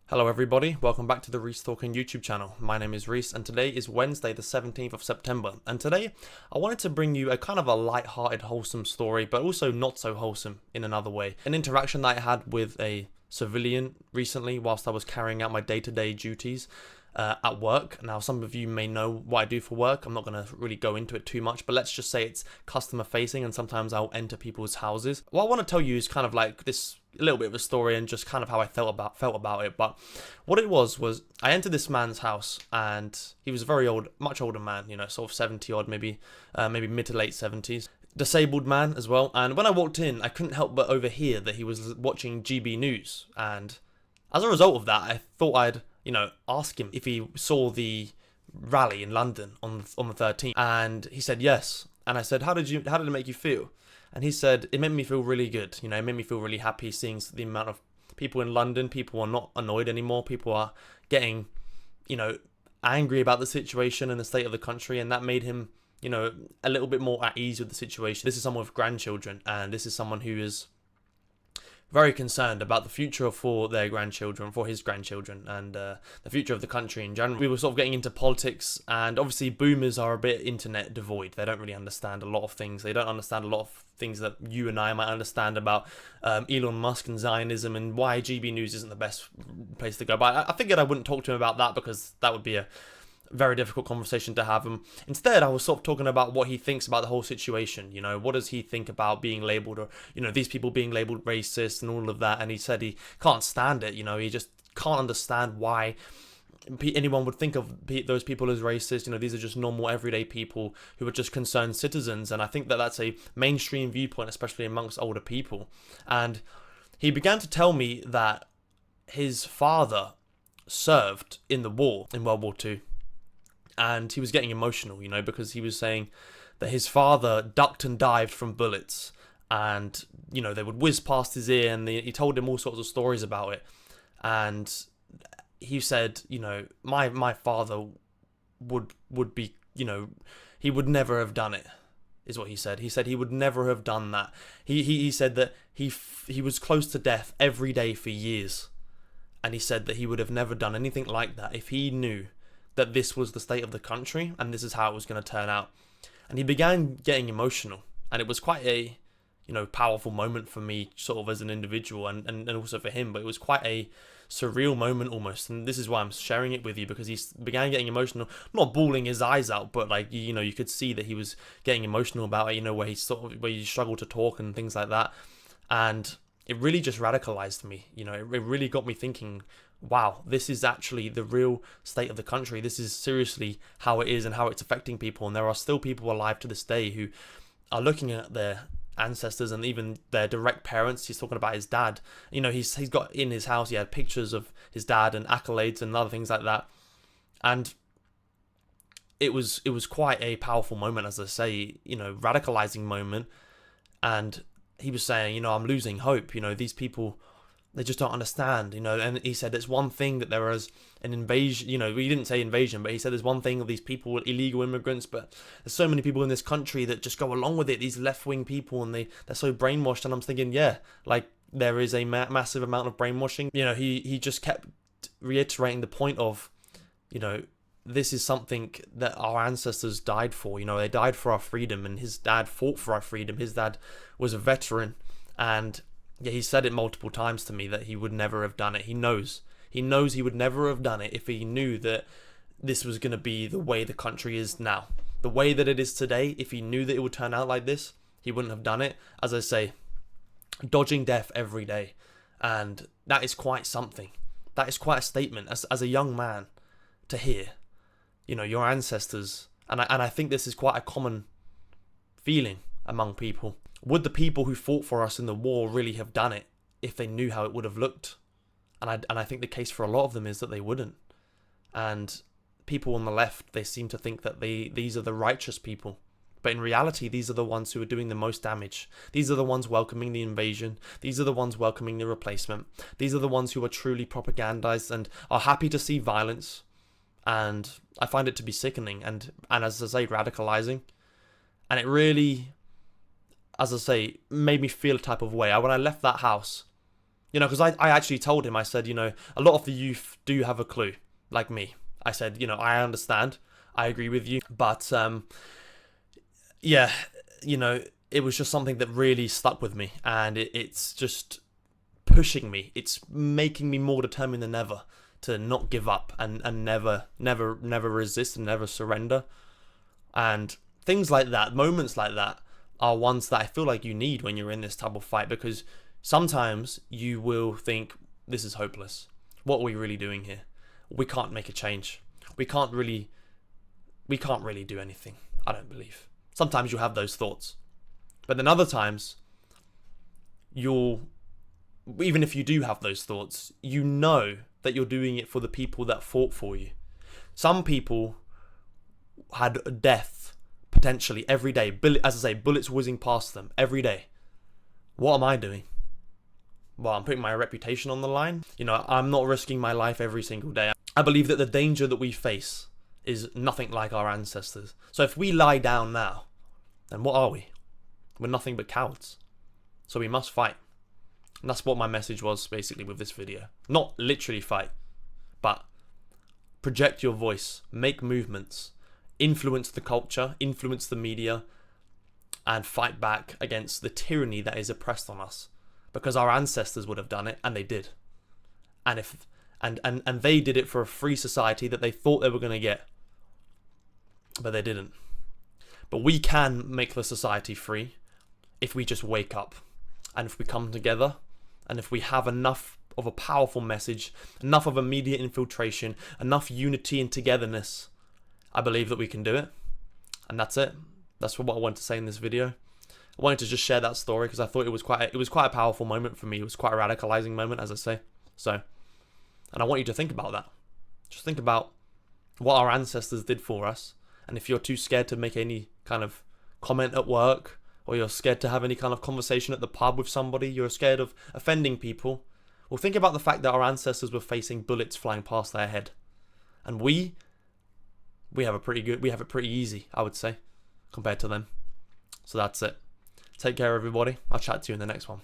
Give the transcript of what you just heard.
Hello everybody, welcome back to the Reese Talking YouTube channel. My name is Reese and today is Wednesday the 17th of September, and today I wanted to bring you a kind of a light-hearted, wholesome story, but also not so wholesome in another way. An interaction that I had with a civilian recently whilst I was carrying out my day-to-day duties at work. Now, some of you may know what I do for work. I'm not going to really go into it too much, but let's just say it's customer facing, and sometimes I'll enter people's houses. What I want to tell you is kind of like this little bit of a story and just kind of how I felt about it. But what it was I entered this man's house, and he was a very old, much older man, you know, sort of 70 odd, maybe mid to late 70s. Disabled man as well. And when I walked in, I couldn't help but overhear that he was watching GB News, and as a result of that, I thought I'd ask him if he saw the rally in London on the 13th, and he said yes. And I said, how did it make you feel? And he said, it made me feel really good. It made me feel really happy seeing the amount of people in London. People are not annoyed anymore. People are getting, angry about the situation and the state of the country, and that made him, a little bit more at ease with the situation. This is someone with grandchildren, and this is someone who is very concerned about the future for their grandchildren, for his grandchildren, and the future of the country in general. We were sort of getting into politics, and obviously boomers are a bit internet devoid. They don't really understand a lot of things. They don't understand a lot of things that you and I might understand about Elon Musk and Zionism, and why GB News isn't the best place to go. But I figured I wouldn't talk to him about that, because that would be a very difficult conversation to have. Instead, I was sort of talking about what he thinks about the whole situation. What does he think about being labelled, or these people being labelled racist and all of that. And he said he can't stand it. He just can't understand why anyone would think of those people as racist. These are just normal everyday people who are just concerned citizens. And I think that that's a mainstream viewpoint, especially amongst older people. And he began to tell me that his father served in the war, in World War II. And he was getting emotional, because he was saying that his father ducked and dived from bullets, and, they would whiz past his ear, and he told him all sorts of stories about it. And he said, my father would be, he would never have done it, is what he said. He said he would never have done that. He said that he was close to death every day for years. And he said that he would have never done anything like that if he knew that this was the state of the country and this is how it was going to turn out. And he began getting emotional, and it was quite a powerful moment for me, sort of as an individual, and also for him. But it was quite a surreal moment almost, and this is why I'm sharing it with you, because he began getting emotional, not bawling his eyes out, but like you could see that he was getting emotional about it, where he struggled to talk and things like that. And it really just radicalized me. It really got me thinking, wow, this is actually the real state of the country. This is seriously how it is and how it's affecting people. And there are still people alive to this day who are looking at their ancestors and even their direct parents. He's talking about his dad. He's got in his house, he had pictures of his dad and accolades and other things like that. And it was quite a powerful moment, as I say, radicalizing moment. And he was saying, I'm losing hope. These people, they just don't understand, and he said it's one thing that there is an invasion, he didn't say invasion, but he said there's one thing of these people, illegal immigrants, but there's so many people in this country that just go along with it, these left-wing people, and they're so brainwashed. And I'm thinking, yeah, like there is a massive amount of brainwashing. He just kept reiterating the point of, this is something that our ancestors died for. They died for our freedom, and his dad fought for our freedom. His dad was a veteran, and yeah, he said it multiple times to me that he would never have done it. He knows he would never have done it if he knew that this was going to be the way the country is now. The way that it is today, if he knew that it would turn out like this, he wouldn't have done it. As I say, dodging death every day. And that is quite something. That is quite a statement as a young man to hear. Your ancestors. And I think this is quite a common feeling among people. Would the people who fought for us in the war really have done it if they knew how it would have looked? And I think the case for a lot of them is that they wouldn't. And people on the left, they seem to think that these are the righteous people. But in reality, these are the ones who are doing the most damage. These are the ones welcoming the invasion. These are the ones welcoming the replacement. These are the ones who are truly propagandized and are happy to see violence. And I find it to be sickening and as I say, radicalizing. And it really, as I say, made me feel a type of way. When I left that house, You know, because I actually told him, I said, you know, a lot of the youth do have a clue, like me. I said, you know, I understand, I agree with you, but yeah, you know, it was just something that really stuck with me, and it's just pushing me. It's making me more determined than ever to not give up and never resist and never surrender. And things like that, moments like that, are ones that I feel like you need when you're in this type of fight, because sometimes you will think, this is hopeless. What are we really doing here? We can't make a change. We can't really do anything, I don't believe. Sometimes you have those thoughts. But then other times, even if you do have those thoughts, you know that you're doing it for the people that fought for you. Some people had death potentially every day. As I say, bullets whizzing past them every day. What am I doing? Well, I'm putting my reputation on the line. You know, I'm not risking my life every single day. I believe that the danger that we face is nothing like our ancestors. So if we lie down now, then what are we? We're nothing but cowards. So we must fight. And that's what my message was basically with this video. Not literally fight, but project your voice, make movements, influence the culture, influence the media, and fight back against the tyranny that is oppressed on us. Because our ancestors would have done it, and they did. And and they did it for a free society that they thought they were going to get, but they didn't. But we can make the society free if we just wake up, and if we come together, and if we have enough of a powerful message, enough of a media infiltration, enough unity and togetherness. I believe that we can do it. And that's it. That's what I wanted to say in this video. I wanted to just share that story because I thought it was quite a powerful moment for me. It was quite a radicalising moment, as I say. So, and I want you to think about that. Just think about what our ancestors did for us. And if you're too scared to make any kind of comment at work, or you're scared to have any kind of conversation at the pub with somebody, you're scared of offending people, well, think about the fact that our ancestors were facing bullets flying past their head. And we have it pretty easy, I would say, compared to them. So that's it. Take care, everybody. I'll chat to you in the next one.